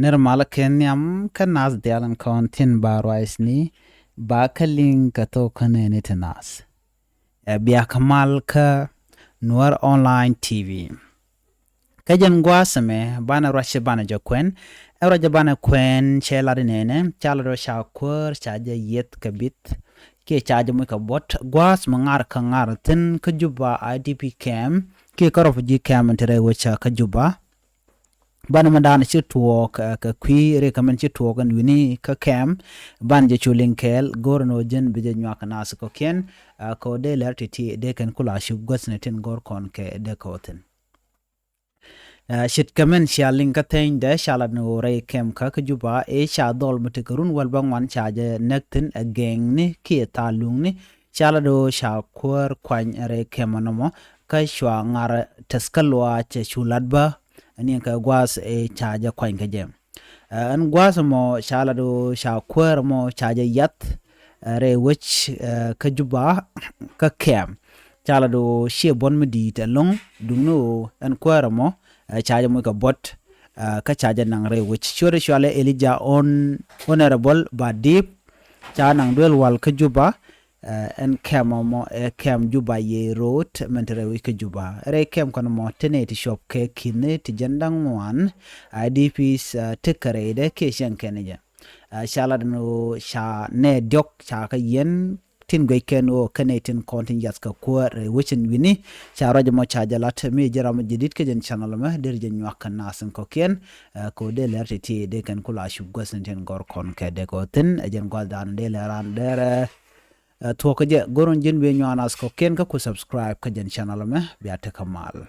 nirmala kenyam kan nas dialan kontin barwais ni ba kalin ka to kane ni tanas biya kamal ka nuar online tv kajan gwasame bana rashe bana jakwen raja bana kwen chela dinene chala ro shakur chaja yet kabit ke chaja mu ka bot gwas mangar ka ngar tin ka juba idp cam ke karof ji cam tere wacha ka juba ban mandan ci tuok ka kwi recommend ci tuok an wini ka cam ban je chulin kel gorno jen bije nyak nas ko ken ko de lertiti de ken kula shu gosne tin gor kon ke de koten shit kamen shaling ka ten de shala no re cam ka juba e sha dol mutikurun wal bang wan chaje nektin ageng ni ki talung ni shala do sha kwar kwan re cam no mo ka shwa ngar taskalwa che chuladba ani ka gwas e chaja kwan ka jem an gwas mo shala do sha kwar mo chaja yat re wich ka juba ka kem chala do she bon medi te long dungno an kwar mo chaja mo ka bot ka chaja nang re wich sure shwale elija on honorable badip cha nang duel wal ka juba en kem mo kem juba ye road mentere wi ka juba re kem kono mo teneti shop ke kine ti jandang wan idps tikare de ke shen kenja shala no sha ne dok cha ka yen tin go ken o kanetin kontin jas ka ko re wichin wini cha rajo mo cha jalat mi jara mo jidit ke jen channel ma der jen nyak nasen ko ken ko de lerti de ken kula shu gosen ten gor kon ke de ko tin jen gol dan de leran der to ko je goron jin be nyanas ko ken ka ku subscribe ka jen channel ma biata kamal